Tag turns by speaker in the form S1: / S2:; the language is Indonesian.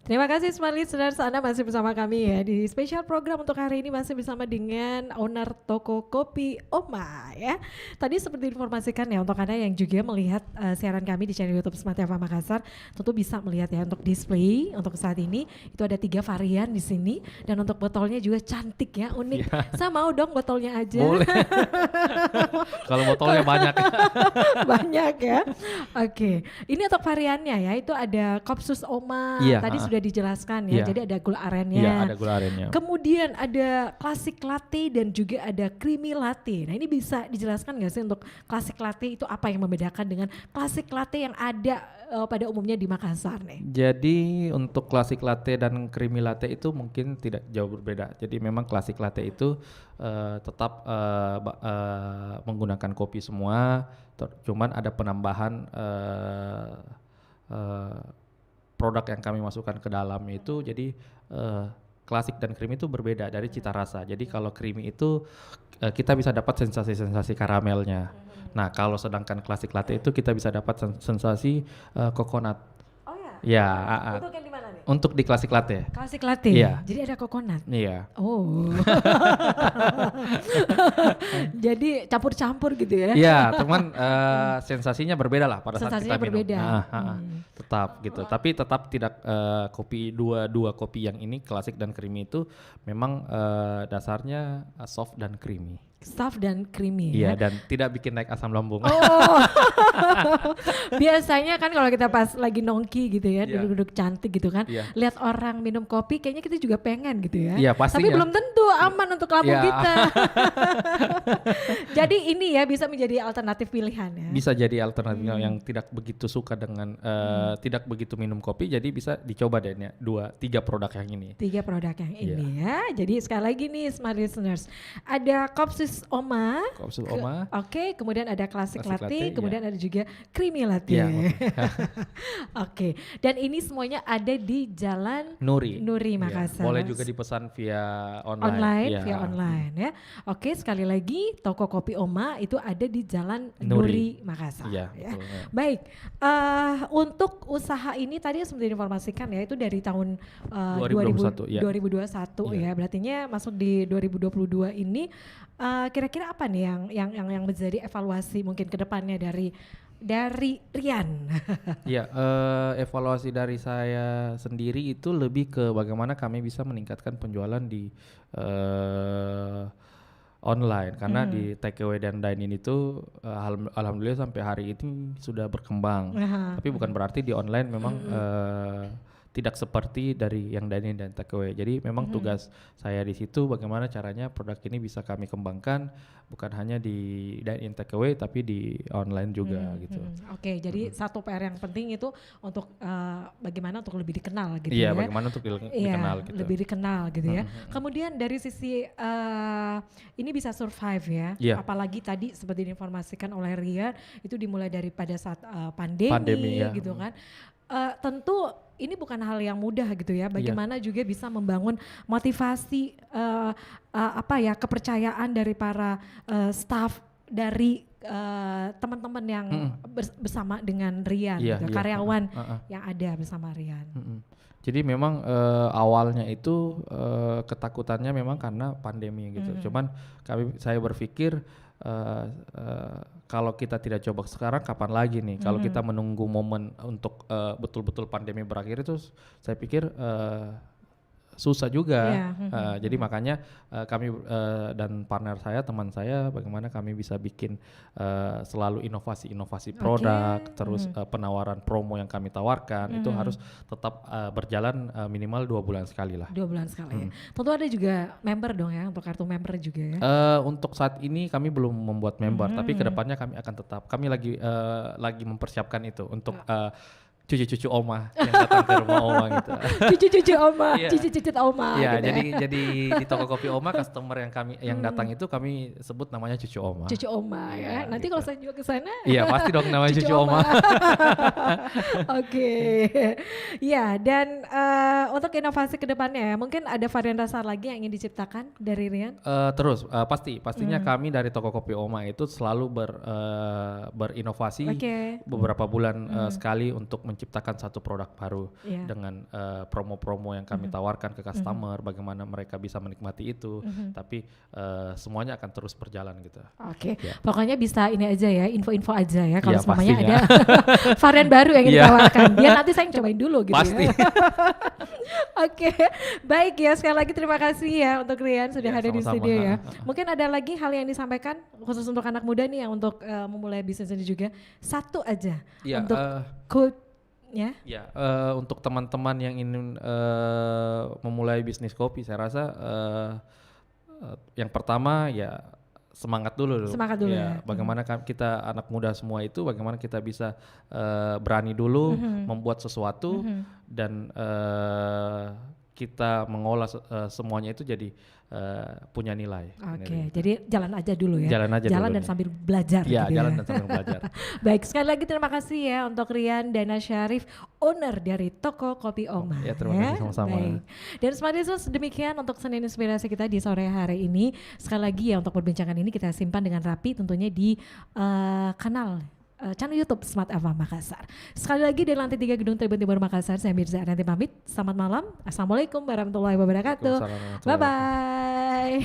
S1: Terima kasih Smart Listeners, Anda masih bersama kami ya di spesial program untuk hari ini masih bersama dengan owner toko kopi Oma ya. Tadi seperti diinformasikan ya untuk Anda yang juga melihat siaran kami di channel YouTube Smart FM Makassar, tentu bisa melihat ya untuk display untuk saat ini itu ada 3 varian di sini dan untuk botolnya juga cantik ya, unik.
S2: Ya.
S1: Saya mau dong botolnya aja.
S2: Boleh. Kalau botolnya banyak.
S1: Banyak ya. Oke. Ini untuk variannya ya, itu ada Kopsus Oma.
S2: Iya,
S1: Tadi sudah dijelaskan ya.
S2: Iya.
S1: Jadi ada gula arennya.
S2: Iya, ada gula arennya.
S1: Kemudian ada classic latte dan juga ada creamy latte. Nah, ini bisa dijelaskan nggak sih untuk classic latte itu apa yang membedakan dengan classic latte yang ada pada umumnya di Makassar nih?
S2: Jadi untuk classic latte dan creamy latte itu mungkin tidak jauh berbeda. Jadi memang classic latte itu tetap menggunakan kopi semua, cuman ada penambahan produk yang kami masukkan ke dalam itu. Jadi klasik dan creamy itu berbeda dari cita rasa. Jadi kalau creamy itu kita bisa dapat sensasi-sensasi karamelnya. Nah kalau sedangkan klasik latte itu kita bisa dapat sensasi coconut.
S1: Oh ya?
S2: Ya.
S1: Untuk yang di mana nih?
S2: Untuk di klasik latte.
S1: Classic latte?
S2: Iya.
S1: Jadi ada coconut?
S2: Iya.
S1: Oh. Jadi campur-campur gitu ya?
S2: Iya, teman sensasinya berbeda lah pada saat
S1: Sensasinya
S2: kita minum.
S1: berbeda.
S2: Tetap gitu. Tapi tetap tidak kopi dua kopi yang ini klasik dan creamy itu memang dasarnya soft dan creamy.
S1: Soft dan creamy
S2: Iya,
S1: ya?
S2: dan tidak bikin naik asam lambung.
S1: Oh. Biasanya kan kalau kita pas lagi nongki gitu ya,
S2: Iya.
S1: duduk-duduk cantik gitu kan,
S2: Iya.
S1: lihat orang minum kopi kayaknya kita juga pengen gitu ya.
S2: Iya,
S1: Tapi
S2: pastinya.
S1: belum tentu aman untuk lambung
S2: Iya.
S1: kita. Jadi ini ya bisa menjadi alternatif pilihan ya.
S2: Bisa jadi alternatif yang tidak begitu suka dengan tidak begitu minum kopi, jadi bisa dicoba deh 2-3 produk yang ini.
S1: 3 produk yang ini ya. Jadi sekali lagi nih Smart Listeners, ada Kopsus Oma.
S2: Kopsus Oma.
S1: Oke, kemudian ada classic
S2: Classic
S1: latte,
S2: latte,
S1: kemudian ada juga creamy latte.
S2: Iya,
S1: Oke, dan ini semuanya ada di Jalan
S2: Nuri.
S1: Nuri
S2: Iya.
S1: Makassar.
S2: Boleh juga dipesan via online.
S1: Online,
S2: Iya.
S1: via online ya. Oke, sekali lagi toko kopi Oma itu ada di Jalan Nuri,
S2: Nuri.
S1: Makassar.
S2: Iya,
S1: Ya.
S2: betul, ya.
S1: Baik, untuk usaha ini tadi seperti diinformasikan ya itu dari tahun
S2: 2021, ya.
S1: 2021
S2: Iya.
S1: ya. Berartinya masuk di 2022 ini kira-kira apa nih yang menjadi evaluasi mungkin ke depannya dari Rian?
S2: Iya, evaluasi dari saya sendiri itu lebih ke bagaimana kami bisa meningkatkan penjualan di online, karena di take away dan dine in itu alhamdulillah sampai hari ini sudah berkembang. Tapi bukan berarti di online memang tidak seperti dari yang dine in dan take away. Jadi memang tugas saya di situ bagaimana caranya produk ini bisa kami kembangkan bukan hanya di dine in take away tapi di online juga gitu.
S1: Oke, jadi satu PR yang penting itu untuk bagaimana untuk lebih dikenal gitu
S2: Iya,
S1: ya.
S2: bagaimana untuk dikenal gitu.
S1: Lebih dikenal gitu ya. Kemudian dari sisi ini bisa survive ya.
S2: Iya.
S1: Apalagi tadi seperti diinformasikan oleh Rian itu dimulai dari pada saat pandemi
S2: Ya.
S1: gitu kan. Tentu ini bukan hal yang mudah gitu ya. Bagaimana juga bisa membangun motivasi kepercayaan dari para staff dari teman-teman yang bersama dengan Rian
S2: Iya,
S1: gitu,
S2: iya.
S1: karyawan yang ada bersama Rian.
S2: Jadi memang awalnya itu ketakutannya memang karena pandemi gitu. Cuman saya berpikir kalau kita tidak coba sekarang kapan lagi nih? Kalau kita menunggu momen untuk betul-betul pandemi berakhir itu saya pikir susah juga. Jadi makanya kami dan partner saya, teman saya, bagaimana kami bisa bikin selalu inovasi-inovasi produk, terus penawaran promo yang kami tawarkan itu harus tetap berjalan minimal 2 bulan sekali lah.
S1: 2 bulan sekali. Tentu ada juga member dong ya, untuk kartu member juga ya.
S2: Untuk saat ini kami belum membuat member, tapi kedepannya kami akan tetap. Kami lagi mempersiapkan itu untuk cucu-cucu Oma yang datang ke rumah Oma gitu.
S1: Cucu-cucu Oma,
S2: Iya.
S1: cucu-cucu Oma.
S2: Iya,
S1: gitu ya.
S2: jadi di toko kopi Oma customer yang datang itu kami sebut namanya cucu Oma.
S1: Cucu Oma ya.
S2: Iya,
S1: Nanti
S2: gitu.
S1: kalau saya juga ke sana.
S2: Iya, pasti dong namanya cucu Oma.
S1: Oke. Ya, dan untuk inovasi ke depannya ya, mungkin ada varian rasa lagi yang ingin diciptakan dari Rian?
S2: Pastinya kami dari toko kopi Oma itu selalu berinovasi
S1: Oke.
S2: beberapa bulan sekali untuk menciptakan satu produk baru dengan promo-promo yang kami tawarkan ke customer, bagaimana mereka bisa menikmati itu, tapi semuanya akan terus berjalan gitu.
S1: Oke, pokoknya bisa ini aja ya, info-info aja ya kalau semuanya
S2: pastinya.
S1: ada varian baru yang ditawarkan. Biar nanti saya cobain dulu gitu.
S2: Pasti.
S1: Ya. Oke, baik ya, sekali lagi terima kasih ya untuk Rian sudah hadir di studio ya. Mungkin ada lagi hal yang disampaikan khusus untuk anak muda nih yang untuk memulai bisnis ini juga. Satu aja untuk ya.
S2: Ya, untuk teman-teman yang ingin memulai bisnis kopi, saya rasa yang pertama ya semangat dulu.
S1: Semangat dulu ya.
S2: Bagaimana kita anak muda semua itu, bagaimana kita bisa berani dulu membuat sesuatu dan kita mengolah semuanya itu jadi punya nilai.
S1: Oke, jadi jalan aja dulu ya.
S2: Jalan
S1: dan sambil belajar.
S2: Iya,
S1: gitu
S2: jalan
S1: ya.
S2: dan sambil belajar.
S1: Baik, sekali lagi terima kasih ya untuk Rian Dana Syarif, owner dari Toko Kopi Oma.
S2: Ya, terima kasih sama-sama.
S1: Baik. Dan Smart Listeners, demikian untuk Senin Inspirasi kita di sore hari ini. Sekali lagi ya untuk perbincangan ini kita simpan dengan rapi tentunya di kanal channel YouTube Smart FM Makassar. Sekali lagi dari lantai 3 Gedung Tribun Timur Makassar, saya Mirza Arianti pamit. Selamat malam. Assalamualaikum warahmatullahi wabarakatuh. Bye-bye.